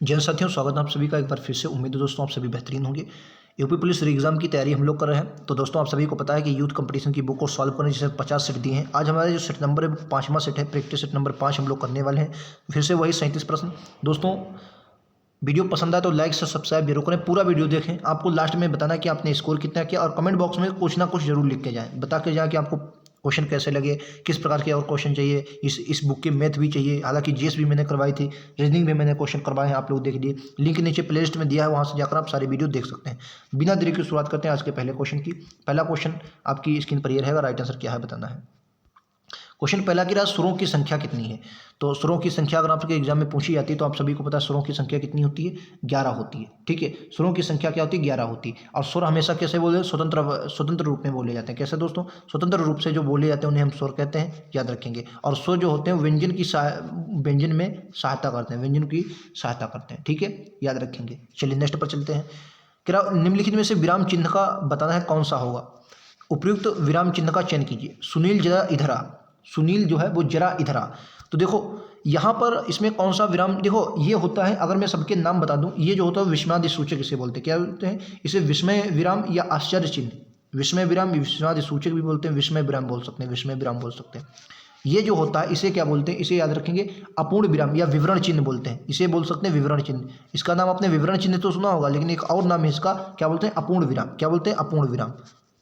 जय साथियों, स्वागत है आप सभी का एक बार फिर से। उम्मीद है दोस्तों आप सभी बेहतरीन होंगे। यूपी पुलिस री एग्जाम की तैयारी हम लोग कर रहे हैं। तो दोस्तों आप सभी को पता है कि यूथ कंपटीशन की बुक को सॉल्व करने जिसे 50 सेट दिए हैं। आज हमारे जो सेट नंबर है 5वां सेट है, प्रैक्टिस सेट नंबर 5 हम लोग करने वाले हैं। फिर से वही 37 प्रश्न। दोस्तों वीडियो पसंद आए तो लाइक से सब्सक्राइब जरूर करें, पूरा वीडियो देखें। आपको लास्ट में बताना कि आपने स्कोर कितना किया और कमेंट बॉक्स में कुछ ना कुछ जरूर लिख के जाएं, बता के जाएं कि आपको क्वेश्चन कैसे लगे, किस प्रकार के और क्वेश्चन चाहिए। इस बुक के मैथ भी चाहिए, हालांकि जीएस भी मैंने करवाई थी, रीजनिंग भी मैंने क्वेश्चन करवाए हैं, आप लोग देख लिए। लिंक नीचे प्ले लिस्ट में दिया है, वहाँ से जाकर आप सारे वीडियो देख सकते हैं। बिना देरी की शुरुआत करते हैं आज के पहले क्वेश्चन की। पहला क्वेश्चन आपकी स्क्रीन पर ये रहेगा, राइट आंसर क्या है बताना है। क्वेश्चन पहला की रहा, सुरों की संख्या कितनी है। तो सुरों की संख्या अगर आपके एग्जाम में पूछी जाती है तो आप सभी को पता है सुरों की संख्या कितनी होती है, 11 होती है। ठीक है, सुरों की संख्या क्या होती है, 11 होती है। और सुर हमेशा कैसे बोले, स्वतंत्र रूप में बोले जाते हैं। कैसे दोस्तों, स्वतंत्र रूप से जो बोले जाते हैं उन्हें हम सुर कहते हैं, याद रखेंगे। और सुर जो होते हैं व्यंजन में सहायता करते हैं, व्यंजन की सहायता करते हैं। ठीक है, याद रखेंगे। चलिए नेक्स्ट पर चलते हैं। क्या निम्नलिखित में से विराम चिन्ह का बताना है कौन सा होगा। उपयुक्त विराम चिन्ह का चयन कीजिए। सुनील जरा इधर आ, सुनील जो है वो जरा इधर आ। तो देखो यहाँ पर इसमें कौन सा विराम, देखो ये होता है, अगर मैं सबके नाम बता दूं, ये जो होता है विस्मयादि सूचक इसे बोलते हैं। क्या बोलते हैं इसे, विस्मय विराम या आश्चर्य चिन्ह। विस्मय विराम, विस्मयादि सूचक भी बोलते हैं, विस्मय विराम बोल सकते हैं, विस्मय विराम बोल सकते हैं। ये जो होता है इसे क्या बोलते हैं, इसे याद रखेंगे अपूर्ण विराम या विवरण चिन्ह बोलते हैं। इसे बोल सकते हैं विवरण चिन्ह। इसका नाम आपने विवरण चिन्ह तो सुना होगा, लेकिन एक और नाम है इसका, क्या बोलते हैं, अपूर्ण विराम। क्या बोलते हैं, अपूर्ण विराम।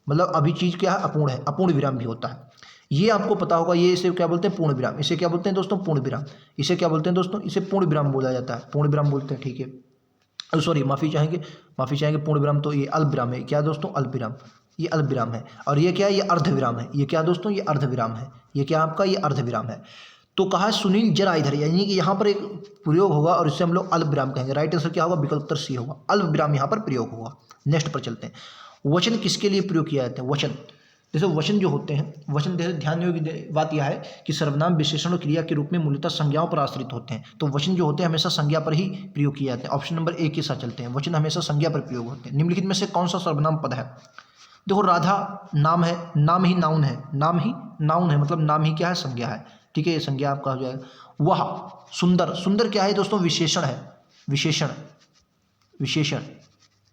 मतलब अभी चीज़ क्या है, अपूर्ण है, अपूर्ण विराम भी होता है। ये आपको पता होगा, ये इसे क्या बोलते हैं, पूर्ण विराम। इसे क्या बोलते हैं दोस्तों, पूर्ण विराम। इसे क्या बोलते हैं दोस्तों, इसे पूर्ण विराम बोला जाता है, पूर्ण विराम बोलते हैं। ठीक है, सॉरी माफ़ी चाहेंगे, पूर्ण विराम तो ये अल्प विराम है। क्या दोस्तों, अल्प विराम, ये अल्प विराम है। और ये क्या है, ये अर्ध विराम है। ये क्या दोस्तों, ये अर्ध विराम है। ये क्या आपका, ये अर्ध विराम है। तो कहा है सुनील जरा इधर, यानी कि यहाँ पर एक प्रयोग होगा और इससे हम लोग अल्प विराम कहेंगे। राइट आंसर क्या होगा, विकल्प उत्तर सी होगा, अल्प विराम यहाँ पर प्रयोग होगा। नेक्स्ट पर चलते हैं। वचन किसके लिए प्रयोग किया जाता है, वचन। जैसे वचन जो होते हैं, वचन जैसे ध्यान देने की बात यह है कि सर्वनाम विशेषण और क्रिया के रूप में मूलतः संज्ञाओं पर आश्रित होते हैं। तो वचन जो होते हैं हमेशा संज्ञा पर ही प्रयोग किए जाते हैं। ऑप्शन नंबर ए के साथ चलते हैं, वचन हमेशा संज्ञा पर प्रयोग होते हैं। निम्नलिखित में से कौन सा सर्वनाम पद है। देखो राधा नाम है, नाम ही नाउन है, नाम ही नाउन है, मतलब नाम ही क्या है, संज्ञा है। ठीक है, ये संज्ञा आपका हो जाएगा। वह सुंदर, सुंदर क्या है दोस्तों, विशेषण है, विशेषण, विशेषण,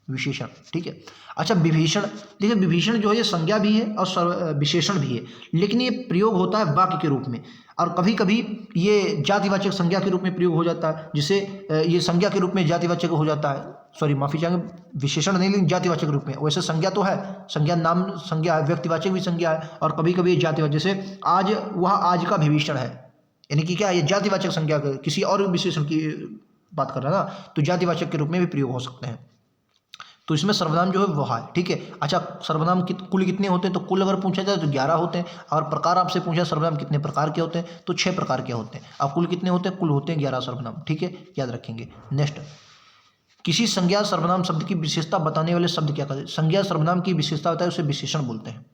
विशेषण। ठीक है, अच्छा विभीषण, देखिए विभीषण जो है ये संज्ञा भी है और विशेषण भी है, लेकिन ये प्रयोग होता है वाक्य के रूप में। और कभी कभी ये जातिवाचक संज्ञा के रूप में प्रयोग हो जाता है, जिसे ये संज्ञा के रूप में जातिवाचक हो जाता है। सॉरी माफी चाहेंगे, विशेषण नहीं लेकिन जातिवाचक रूप में। वैसे संज्ञा तो है, संज्ञा नाम संज्ञा है, व्यक्तिवाचक भी संज्ञा है, और कभी कभी ये जातिवाचक, जैसे आज वह आज का विभीषण है, यानी कि क्या, ये जातिवाचक संज्ञा किसी और विशेषण की बात कर रहा है ना, तो जातिवाचक के रूप में भी प्रयोग हो सकते हैं। तो इसमें सर्वनाम जो है वह है। ठीक है, अच्छा सर्वनाम कुल कितने होते हैं, तो कुल अगर पूछा जाए तो 11 होते हैं। और प्रकार आपसे पूछा सर्वनाम कितने प्रकार के होते हैं, तो 6 प्रकार के होते हैं। अब कुल कितने होते हैं, कुल होते हैं 11 सर्वनाम। ठीक है, याद रखेंगे। नेक्स्ट, किसी संज्ञा सर्वनाम शब्द की विशेषता बताने वाले शब्द क्या कहते हैं। संज्ञा सर्वनाम की विशेषता होता है उसे विशेषण बोलते हैं।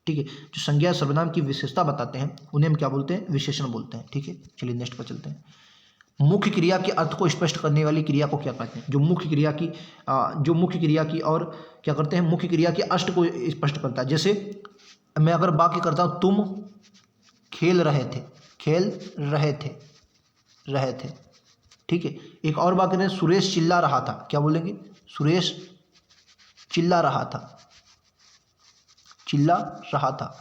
ठीक है, जो संज्ञा सर्वनाम की विशेषता बताते हैं उन्हें हम क्या बोलते हैं, विशेषण बोलते हैं। ठीक है, चलिए नेक्स्ट पर चलते हैं। मुख्य क्रिया के अर्थ को स्पष्ट करने वाली क्रिया को क्या कहते हैं। जो मुख्य क्रिया की और क्या करते हैं, मुख्य क्रिया के अष्ट को स्पष्ट करता है। जैसे मैं अगर वाक्य करता हूँ, तुम खेल रहे थे, खेल रहे थे, रहे थे। ठीक है, एक और वाक्य है, सुरेश चिल्ला रहा था। क्या बोलेंगे, सुरेश चिल्ला रहा था, चिल्ला रहा था।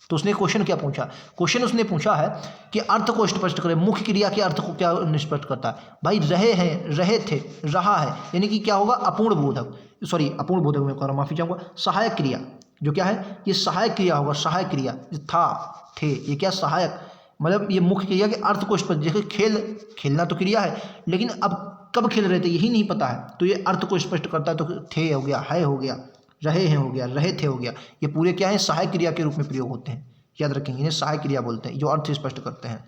तो उसने क्वेश्चन क्या पूछा, क्वेश्चन उसने पूछा है कि अर्थ को स्पष्ट करें। मुख्य क्रिया के अर्थ को क्या स्पष्ट करता है भाई, रहे हैं, रहे थे, रहा है, यानी कि क्या होगा, अपूर्ण बोधक, सॉरी अपूर्ण बोधक में कर माफी चाहूँगा, सहायक क्रिया। जो क्या है, ये सहायक क्रिया होगा, सहायक क्रिया, था, थे, ये क्या सहायक, मतलब ये मुख्य क्रिया के अर्थ को स्पष्ट, जैसे खेलना तो क्रिया है, लेकिन अब कब खेल रहे थे यही नहीं पता है, तो ये अर्थ को स्पष्ट करता है। तो थे हो गया, है हो गया, रहे हैं हो गया, रहे थे हो गया, ये पूरे क्या है, सहायक क्रिया के रूप में प्रयोग होते हैं। याद रखेंगे, इन्हें सहायक क्रिया बोलते हैं, जो अर्थ स्पष्ट करते हैं।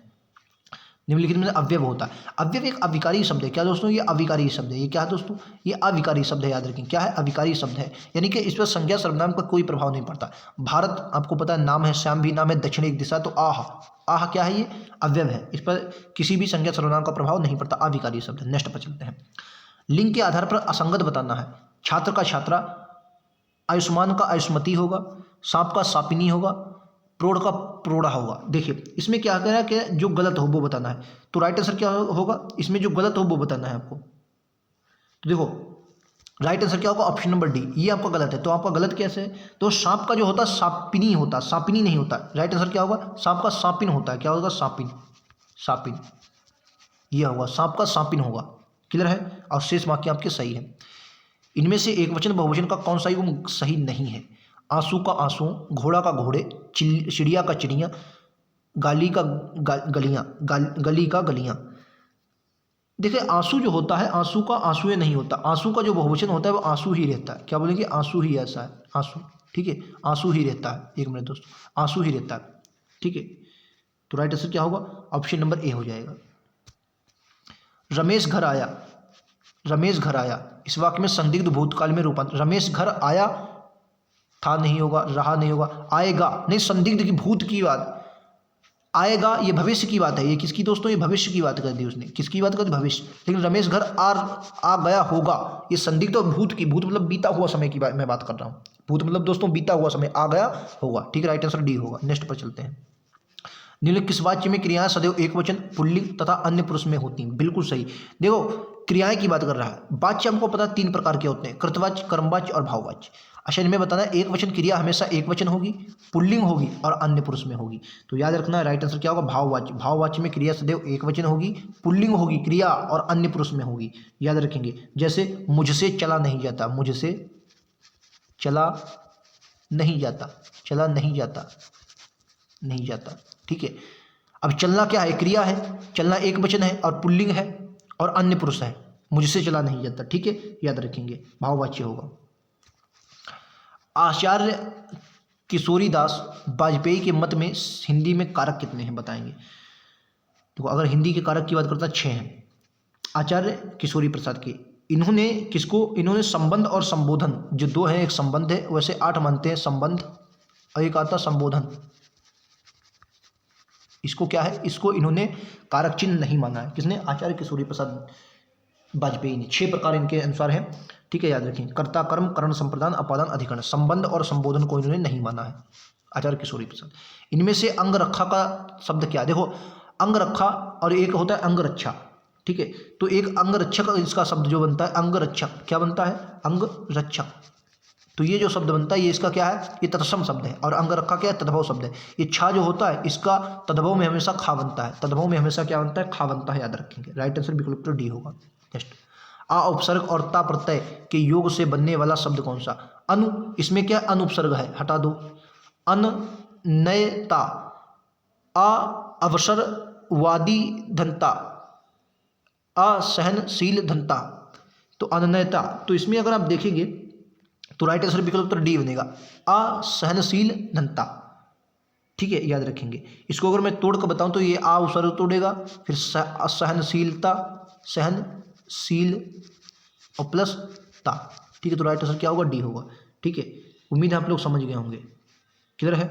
निम्नलिखित में अव्यव होता है। अव्यव एक अविकारी शब्द है। क्या दोस्तों, ये अविकारी शब्द है। ये क्या है दोस्तों, ये अविकारी शब्द है। याद रखें, क्या है, अविकारी शब्द है, यानी कि इस पर संज्ञा सर्वनाम का कोई प्रभाव नहीं पड़ता। भारत आपको पता है नाम है, श्याम भी नाम है, दक्षिण एक दिशा, तो आह, आह क्या है, ये अव्यव है, इस पर किसी भी संज्ञा सर्वनाम का प्रभाव नहीं पड़ता, अविकारी शब्द है। नेक्स्ट पर चलते हैं। लिंग के आधार पर असंगत बताना है। छात्र का छात्रा, आयुष्मान का आयुष्मती होगा, सांप का सापिनी होगा, प्रोढ़ का प्रोढ़ा होगा। देखिए इसमें क्या कह रहा है कि जो गलत हो वो बताना है, तो राइट आंसर क्या होगा, इसमें जो गलत हो वो बताना है आपको। तो देखो राइट आंसर क्या होगा, ऑप्शन नंबर डी, ये आपका गलत है। तो आपका गलत कैसे है, तो सांप का जो होता है सापिनी होता, सापिनी नहीं होता। राइट आंसर क्या होगा, सांप का सापिन होता है। क्या होगा, सापिन, सापिन, ये होगा सांप का सापिन होगा। क्लियर है, और शेष वाक्य आपके सही है। इनमें से एक वचन बहुवचन का कौन सा युग्म सही नहीं है, आंसू का आंसू, घोड़ा का घोड़े, चिड़िया का चिड़िया, गाली का गलियां, गली का गलियां। देखिए आंसू जो होता है, आंसू का आंसू नहीं होता, आंसू का जो बहुवचन होता है वो आंसू ही रहता है। क्या बोलेंगे, आंसू ही ऐसा है, आंसू, ठीक है, आंसू ही रहता है। एक मिनट दोस्तों, आंसू ही रहता है, ठीक है। तो राइट आंसर क्या होगा, ऑप्शन नंबर ए हो जाएगा। रमेश घर आया, रमेश घर आया, इस वाक्य में संदिग्ध भूतकाल में रूपांतर, रमेश घर आया था नहीं होगा, रहा नहीं होगा, आएगा नहीं, संदिग्ध की भूत की बात, आएगा ये भविष्य की बात है। ये किसकी दोस्तों, ये भविष्य की बात कर दी उसने, किसकी बात कर दी, भविष्य। लेकिन रमेश घर आ गया होगा, ये संदिग्ध और भूत की, भूत मतलब बीता हुआ समय की मैं बात कर रहा हूँ। भूत मतलब दोस्तों बीता हुआ समय, आ गया होगा, ठीक है, राइट आंसर डी होगा। नेक्स्ट पर चलते हैं। निम्नलिखित किस वाक्य में क्रियाएं सदैव एक वचन, पुल्लिंग तथा अन्य पुरुष में होती हैं, बिल्कुल सही। देखो क्रियाएं की बात कर रहा है, वाच्य हमको पता है 3 प्रकार के होते हैं, कृतवाच्य, कर्मवाच्य और भाववाच्य। अच्छा इनमें बताना है एक वचन क्रिया हमेशा एक वचन होगी, पुल्लिंग होगी और अन्य पुरुष में होगी। तो याद रखना है राइट आंसर क्या होगा, भाववाच्य। भाववाच्य में क्रिया सदैव एक वचन होगी, पुल्लिंग होगी क्रिया और अन्य पुरुष में होगी, याद रखेंगे। जैसे मुझसे चला नहीं जाता, मुझसे चला नहीं जाता, चला नहीं जाता, नहीं जाता, ठीक है। अब चलना क्या है, क्रिया है, चलना एक वचन है और पुल्लिंग है और अन्य पुरुष है, मुझसे चला नहीं जाता, ठीक है, याद रखेंगे, भाववाच्य होगा। आचार्य किशोरीदास वाजपेयी के मत में हिंदी में कारक कितने हैं, बताएंगे। तो अगर हिंदी के कारक की बात करता है 6 हैं, आचार्य किशोरी प्रसाद के। इन्होंने किसको, इन्होंने संबंध और संबोधन जो 2 हैं, एक संबंध है, वैसे 8 मानते हैं संबंध और एक आता संबोधन। इसको क्या है, इसको इन्होंने कारक चिन्ह नहीं माना है, किसने, आचार्य किशोरी प्रसाद वाजपेयी ने। 6 प्रकार इनके अनुसार हैं, ठीक है, याद रखें। कर्ता, कर्म, करण, संप्रदान, अपादान, अधिकरण, संबंध और संबोधन को इन्होंने नहीं माना है, आचार्य किशोरी प्रसाद। इनमें से अंगरक्षा का शब्द क्या, देखो अंगरक्षा और एक होता है अंगरक्षा, ठीक है। तो एक अंगरक्षक, इसका शब्द जो बनता है अंगरक्षक, क्या बनता है, अंगरक्षक। तो ये जो शब्द बनता है ये इसका क्या है, ये तत्सम शब्द है, और अंगरक्षा क्या है, तद्भव शब्द है। ये छा जो होता है इसका तद्भव में हमेशा खा बनता है, तद्भव में हमेशा क्या बनता है, खा बनता है, याद रखेंगे। राइट आंसर विकल्प तो डी होगा। नेक्स्ट, आ उपसर्ग और ता प्रत्यय के योग से बनने वाला शब्द कौन सा, अनु, इसमें क्या अनुपसर्ग है, हटा दो। अननयता, आ अवसरवादी धनता, असहनशील धनता, तो अनन्यता। तो इसमें अगर आप देखेंगे तो राइट आंसर विकल्प उत्तर डी बनेगा, असहनशील धनता, ठीक है, याद रखेंगे। इसको अगर मैं तोड़ कर बताऊं तो ये आ उपसर्ग तोड़ेगा, फिर असहनशीलता, सहनशील और प्लस ता, ठीक है। तो राइट आंसर क्या होगा, डी होगा, ठीक है। उम्मीद है आप लोग समझ गए होंगे, क्लियर है।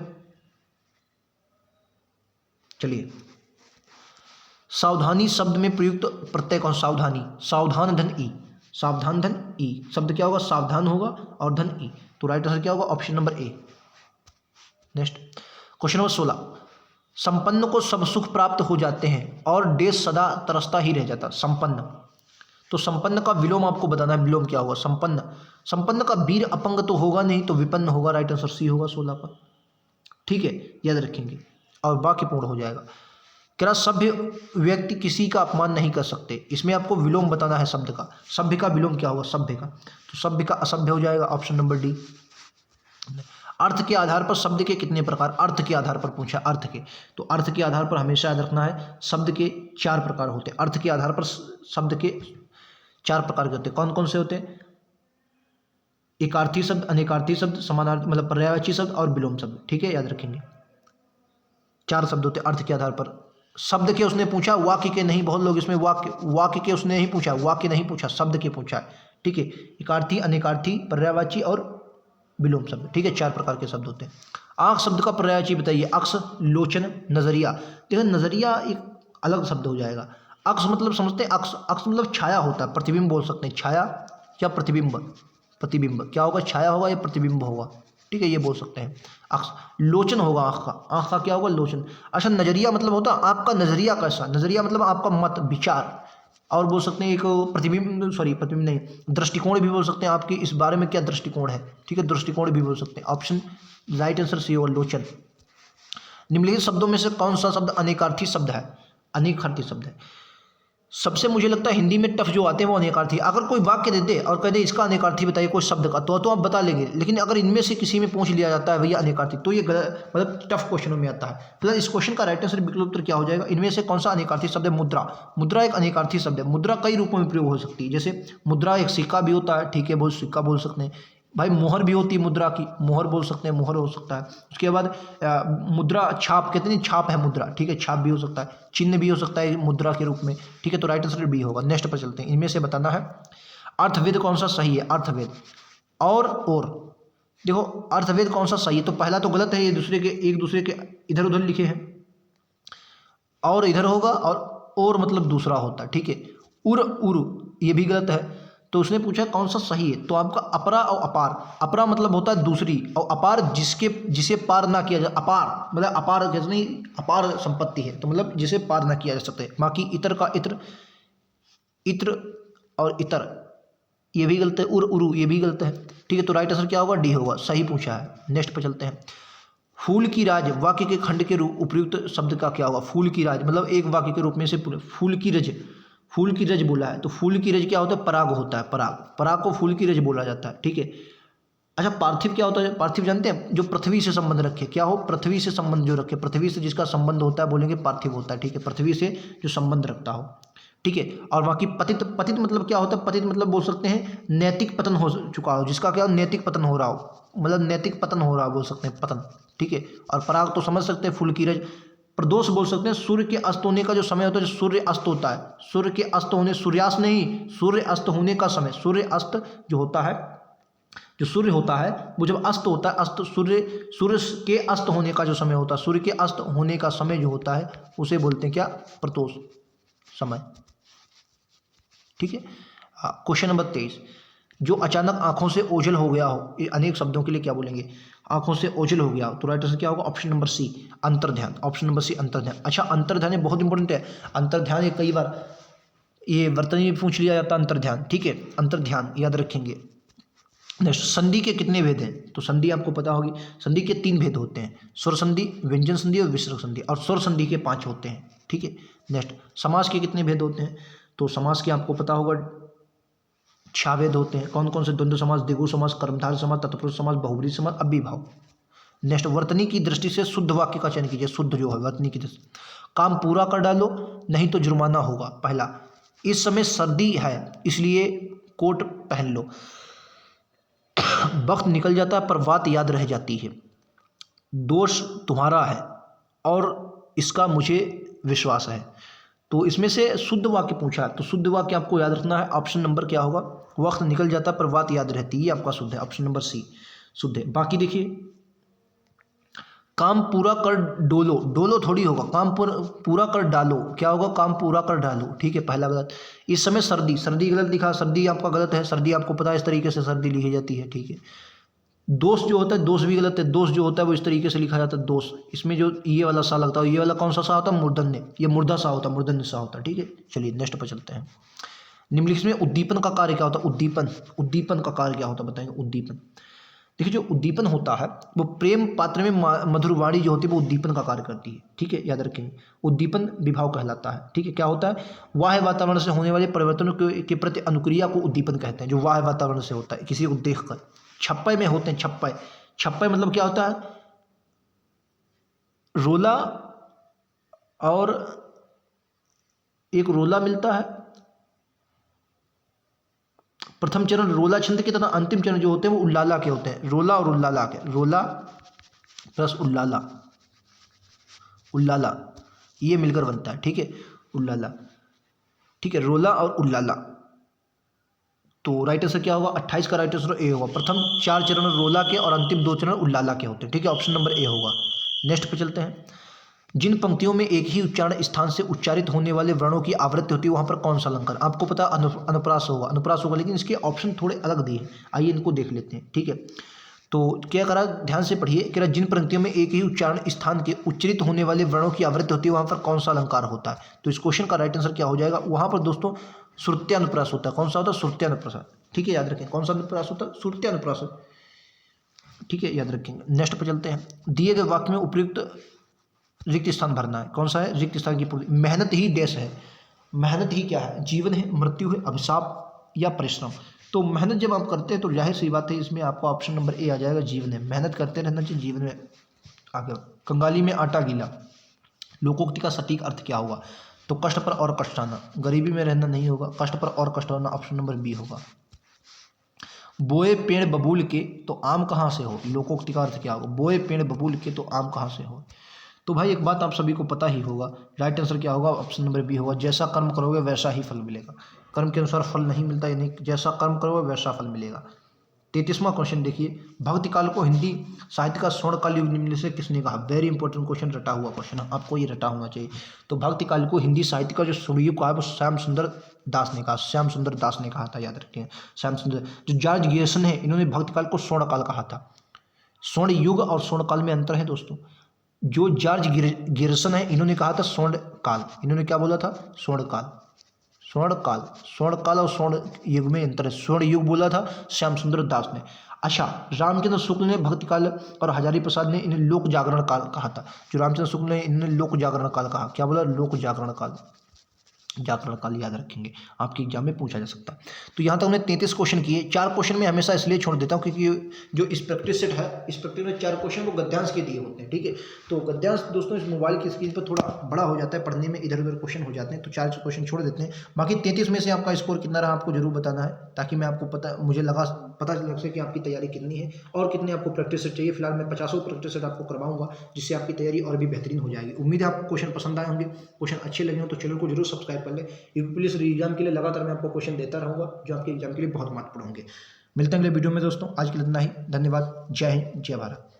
चलिए, सावधानी शब्द में प्रयुक्त प्रत्यय कौन, सावधानी, सावधान धन ई, सावधान धन ई, शब्द क्या होगा, सावधान होगा और धन ई। तो राइट आंसर क्या होगा, option number A. Next, question number 16, संपन्न को सब सुख प्राप्त हो जाते हैं और देश सदा तरसता ही रह जाता, संपन्न। तो संपन्न का विलोम आपको बताना है, विलोम क्या होगा, संपन्न। संपन्न का वीर अपंग तो होगा नहीं, तो विपन्न होगा, राइट आंसर सी होगा 16 का, ठीक है, याद रखेंगे और वाक्य पूर्ण हो जाएगा। क्या सभ्य व्यक्ति किसी का अपमान नहीं कर सकते, इसमें आपको विलोम बताना है शब्द का, सभ्य का विलोम क्या होगा, सभ्य का, तो सभ्य का असभ्य हो जाएगा, ऑप्शन नंबर डी। अर्थ के आधार पर शब्द के कितने प्रकार, अर्थ के आधार पर पूछा, अर्थ के, तो अर्थ के आधार पर हमेशा याद रखना है शब्द के 4 प्रकार होते हैं। अर्थ के आधार पर शब्द के 4 प्रकार के होते हैं, कौन कौन से होते हैं, एकार्थी शब्द, अनेकार्थी शब्द, समानार्थी मतलब पर्यायवाची शब्द और विलोम शब्द, ठीक है, याद रखेंगे। 4 शब्द होते हैं अर्थ के आधार पर। शब्द के उसने पूछा, वाक्य के नहीं, बहुत लोग इसमें वाक्य के उसने नहीं पूछा, वाक्य नहीं पूछा, शब्द के पूछा है, ठीक है। एकार्थी, अनेकार्थी, पर्यायवाची और विलोम शब्द, ठीक है, 4 प्रकार के शब्द होते हैं। आंख शब्द का पर्यायवाची बताइए, अक्ष, लोचन, नजरिया। देखो नजरिया एक अलग शब्द हो जाएगा, अक्ष मतलब समझते हैं, अक्ष, अक्ष मतलब छाया होता है, प्रतिबिंब बोल सकते हैं, छाया या प्रतिबिंब, प्रतिबिंब क्या होगा, छाया होगा या प्रतिबिंब होगा, ठीक है, ये बोल सकते हैं। लोचन होगा आँख का, आँख का क्या होगा, लोचन। अच्छा, नज़रिया मतलब होता है आपका नज़रिया कैसा, नज़रिया मतलब आपका मत विचार, और बोल सकते हैं एक प्रतिबिंब, प्रतिबिंब नहीं, दृष्टिकोण भी बोल सकते हैं, आपके इस बारे में क्या दृष्टिकोण है, ठीक है, दृष्टिकोण भी बोल सकते हैं। ऑप्शन राइट आंसर सी होगा, लोचन। निम्नलिखित शब्दों में से कौन सा शब्द अनेकार्थी शब्द है, अनेकार्थी शब्द है। सबसे मुझे लगता है हिंदी में टफ जो आते हैं वो अनेकार्थी। अगर कोई वाक्य दे दे और कह दे इसका अनेकार्थी बताइए कोई शब्द का, तो आप बता लेंगे, लेकिन अगर इनमें से किसी में पूछ लिया जाता है भैया अनेकार्थी, तो ये मतलब टफ क्वेश्चनों में आता है। फिलहाल इस क्वेश्चन का राइट आंसर विकल्प उत्तर क्या हो जाएगा, इनमें से कौन सा अनेकार्थी शब्द है, मुद्रा। मुद्रा एक अनेकार्थी शब्द है। मुद्रा कई रूपों में प्रयोग हो सकती है, जैसे मुद्रा एक सिक्का भी होता है, ठीक है, बहुत सिक्का बोल सकते हैं भाई। मोहर भी होती है मुद्रा की, मोहर बोल सकते हैं, मोहर हो सकता है। उसके बाद मुद्रा छाप, कहते हैं छाप है मुद्रा, ठीक है, छाप भी हो सकता है, चिन्ह भी हो सकता है मुद्रा के रूप में, ठीक है, तो राइट आंसर बी होगा। नेक्स्ट पर चलते हैं, इनमें से बताना है अर्थवेद कौन सा सही है, अर्थवेद और देखो अर्थवेद कौन सा सही है, तो पहला तो गलत है, ये एक दूसरे के इधर उधर लिखे हैं, और इधर होगा, और मतलब दूसरा होता है, ठीक है, उरु ये भी गलत है। तो उसने पूछा कौन सा सही है, तो आपका अपरा और अपार। अपरा मतलब होता है दूसरी, और अपार जिसे पार ना किया जाए, अपार मतलब अपार जैसे नहीं, अपार संपत्ति है, तो मतलब जिसे पार ना किया जा सकते। बाकी इतर का इत्र और इतर ये भी गलत है, उरु ये भी गलत है, ठीक है, तो राइट आंसर क्या होगा, डी होगा, सही पूछा है। नेक्स्ट पे चलते हैं, फूल की राज वाक्य के खंड के रूप उपयुक्त शब्द का क्या होगा, फूल की राज मतलब एक वाक्य के रूप में से फूल की रज बोला है, तो फूल की रज क्या होता है, पराग होता है, पराग को फूल की रज बोला जाता है, ठीक है। अच्छा, पार्थिव क्या होता है, पार्थिव जानते हैं, जो पृथ्वी से संबंध रखे, क्या हो, पृथ्वी से संबंध जो रखे, पृथ्वी से जिसका संबंध होता है बोलेंगे पार्थिव होता है, ठीक है, पृथ्वी से जो संबंध रखता हो, ठीक है। और बाकी पतित मतलब क्या होता है, पतित मतलब बोल सकते हैं नैतिक पतन हो चुका हो, जिसका क्या हो, नैतिक पतन हो रहा हो, मतलब नैतिक पतन हो रहा बोल सकते हैं, पतन, ठीक है। और पराग तो समझ सकते हैं, फूल की रज। प्रदोष बोल सकते हैं सूर्य के अस्त होने का जो समय होता है, जो सूर्य अस्त होता है, सूर्य के अस्त होने, सूर्यास्त नहीं, सूर्य अस्त होने का समय, सूर्य अस्त जो होता है, जो सूर्य होता है वो जब अस्त होता है, अस्त सूर्य के अस्त होने का जो समय होता है, सूर्य के अस्त होने का समय जो होता है उसे बोलते हैं क्या, प्रदोष समय, ठीक है। क्वेश्चन नंबर 23, जो अचानक आंखों से ओझल हो गया हो, ये अनेक शब्दों के लिए क्या बोलेंगे, आंखों से ओझल हो गया हो, तो राइट आंसर क्या होगा, ऑप्शन नंबर सी अंतर्ध्यान, ऑप्शन नंबर सी अंतर्ध्यान। अच्छा, अंतर्ध्यान ये बहुत इंपॉर्टेंट है, अंतर्ध्यान ये कई बार ये वर्तनी में पूछ लिया जाता है, अंतर्ध्यान, ठीक है, अंतर्ध्यान याद रखेंगे। नेक्स्ट, संधि के कितने भेद हैं, तो संधि आपको पता होगी, संधि के 3 भेद होते हैं, स्वर संधि, व्यंजन संधि और विसर्ग संधि, और स्वर संधि के 5 होते हैं, ठीक है। नेक्स्ट, समास के कितने भेद होते हैं, तो समास के आपको पता होगा 6 भेद होते हैं, कौन कौन से, द्वंद्व समास, द्विगु समास, कर्मधारय समास, तत्पुरुष समास, बहुब्रीहि समास, अव्ययीभाव। नेक्स्ट, वर्तनी की दृष्टि से शुद्ध वाक्य का चयन कीजिए, शुद्ध जो है वर्तनी की दृष्टि, काम पूरा कर डालो नहीं तो जुर्माना होगा। पहला, इस समय सर्दी है इसलिए कोट पहन लो, वक्त निकल जाता है पर बात याद रह जाती है, दोष तुम्हारा है और इसका मुझे विश्वास है। तो इसमें से शुद्ध वाक्य पूछा है, तो शुद्ध वाक्य आपको याद रखना है, ऑप्शन नंबर क्या होगा, वक्त निकल जाता है पर बात याद रहती है, ये आपका शुद्ध है, ऑप्शन नंबर सी शुद्ध है। बाकी देखिए, काम पूरा कर डोलो, डोलो थोड़ी होगा, काम पूरा कर डालो, क्या होगा, काम पूरा कर डालो, ठीक है, पहला गलत। इस समय सर्दी, सर्दी गलत लिखा, सर्दी आपका गलत है, सर्दी आपको पता है इस तरीके से सर्दी लिखी जाती है, ठीक है। दोष जो होता है, दोष भी गलत है, दोष जो होता है वो इस तरीके से लिखा जाता है, दोष, इसमें जो ये वाला सा लगता है, ये वाला कौन सा सा होता है, मूर्धन्य, ये मुर्दा सा होता है, मूर्धन्य सा होता है, ठीक है। चलिए नेक्स्ट पर चलते हैं, निम्नलिखित में उद्दीपन का कार्य क्या होता है, उद्दीपन का कार्य क्या होता है बताएंगे, उद्दीपन। देखिए, जो उद्दीपन होता है वो प्रेम पात्र में मधुर वाणी जो होती है वो उद्दीपन का कार्य करती है, ठीक है, याद रखेंगे, उद्दीपन विभाव कहलाता है, ठीक है। क्या होता है, बाह्य वातावरण से होने वाले परिवर्तनों के प्रति अनुक्रिया को उद्दीपन कहते हैं, जो बाह्य वातावरण से होता है किसी को देखकर। छप्पय में होते हैं, छप्पय मतलब क्या होता है, रोला और एक रोला मिलता है, प्रथम चरण रोला छंद के तथा अंतिम चरण जो होते हैं वो उल्लाला के होते हैं, रोला और उल्लाला के, रोला प्लस उल्लाला, उल्लाला ये मिलकर बनता है, ठीक है, उल्लाला, ठीक है, रोला और उल्लाला। तो राइट आंसर क्या होगा, 28 का राइट आंसर ए होगा, प्रथम 4 चरण रोला के और अंतिम 2 चरण उल्लाला के होते हैं, ठीक है, ऑप्शन नंबर ए होगा। नेक्स्ट पे चलते हैं, जिन पंक्तियों में एक ही उच्चारण स्थान से उच्चारित होने वाले वर्णों की आवृत्ति होती है वहाँ पर कौन सा अलंकार, आपको पता अनुप्रास होगा, लेकिन इसके ऑप्शन थोड़े अलग दिए हैं, आइए इनको देख लेते हैं, ठीक है। तो क्या करा, ध्यान से पढ़िए, कह रहा जिन पंक्तियों में एक ही उच्चारण स्थान के उच्चरित होने वाले वर्णों की आवृत्ति होती है वहां पर कौन सा अलंकार होता है। तो इस क्वेश्चन का राइट आंसर क्या हो जाएगा, वहां पर दोस्तों श्रुत्यानुप्रास होता है। कौन सा होता है, श्रुत्यानुप्रास। ठीक है, याद रखें कौन सा अनुप्रास होता है, श्रुत्यानुप्रास। ठीक है, याद रखेंगे। नेक्स्ट पर चलते हैं, दिए गए वाक्य में उपयुक्त रिक्त स्थान भरना है। कौन सा है, रिक्त स्थान की पूर्ति। मेहनत ही डैश है, मेहनत ही क्या है, जीवन है, मृत्यु है, अभिशाप या परिश्रम। तो मेहनत जब आप करते हैं तो जाहिर सी बात है इसमें आपको ऑप्शन नंबर ए आ जाएगा, जीवन है। मेहनत करते रहना चाहिए, जीवन में आगे। कंगाली में आटा गीला, लोकोक्ति का सटीक अर्थ क्या होगा, तो कष्ट पर और कष्ट आना, गरीबी में रहना नहीं होगा, कष्ट पर और कष्ट आना, ऑप्शन नंबर बी होगा। बोए पेड़ बबूल के तो आम कहाँ से हो, लोकोक्ति का अर्थ क्या होगा, बोए पेड़ बबूल के तो आम कहाँ से हो। तो भाई एक बात आप सभी को पता ही होगा, राइट आंसर क्या होगा, ऑप्शन नंबर बी होगा, जैसा कर्म करोगे वैसा ही फल मिलेगा। कर्म के अनुसार फल नहीं मिलता, यानी जैसा कर्म करोगे वैसा फल मिलेगा। 33वां क्वेश्चन देखिए, भक्ति काल को हिंदी साहित्य का स्वर्णकाल युग निम्न से किसने कहा। वेरी इंपॉर्टेंट क्वेश्चन, रटा हुआ क्वेश्चन, आपको ये रटा होना चाहिए। तो भक्ति काल को हिंदी साहित्य का जो स्वर्णयुग कहा है वो श्याम सुंदर दास ने कहा, श्याम सुंदर दास ने कहा था, याद रखें। श्याम सुंदर, जो जॉर्ज गियर्सन है इन्होंने भक्ति काल को स्वर्णकाल कहा था। स्वर्ण युग और स्वर्णकाल में अंतर है दोस्तों। जो जॉर्ज गियर्सन है इन्होंने कहा था स्वर्णकाल, इन्होंने क्या बोला था, स्वर्णकाल। स्वर्णकाल, स्वर्णकाल और स्वर्ण युग में अंतर है। स्वर्ण युग बोला था श्याम सुंदर दास ने। अच्छा, रामचंद्र शुक्ल ने भक्ति काल और हजारी प्रसाद ने इन्हें लोक जागरण काल कहा था। जो रामचंद्र शुक्ल ने इन्हें लोक जागरण काल कहा, क्या बोला, लोक जागरण काल। जागरण काल याद रखेंगे, आपके एग्जाम में पूछा जा सकता है। तो यहाँ तक हमने 33 क्वेश्चन किए। 4 क्वेश्चन में हमेशा इसलिए छोड़ देता हूँ क्योंकि जो इस प्रैक्टिस सेट है, इस प्रैक्टिस में 4 क्वेश्चन वो गद्यांश के दिए होते हैं। ठीक है, तो गद्यांश दोस्तों इस मोबाइल की स्क्रीन पर थोड़ा बड़ा हो जाता है, पढ़ने में इधर उधर क्वेश्चन हो जाते हैं, तो 4 क्वेश्चन छोड़ देते हैं। बाकी 33 में से आपका स्कोर कितना रहा आपको जरूर बताना है, ताकि मैं आपको मुझे पता लग सके कि आपकी तैयारी कितनी है और कितने आपको प्रैक्टिस सेट चाहिए। फिलहाल मैं 50 प्रैक्टिस सेट आपको करवाऊंगा, जिससे आपकी तैयारी और भी बेहतरीन हो जाएगी। उम्मीद है आपको क्वेश्चन पसंद आए होंगे, क्वेश्चन अच्छे लगे हो तो चैनल को जरूर सब्सक्राइब कर ले। यूपी पुलिस एग्जाम के लिए लगातार मैं आपको क्वेश्चन देता रहूंगा, जो आपके एग्जाम के लिए बहुत महत्वपूर्ण होंगे। मिलते हैं अगले वीडियो में दोस्तों, आज के लिए इतना ही। धन्यवाद, जय हिंद, जय भारत।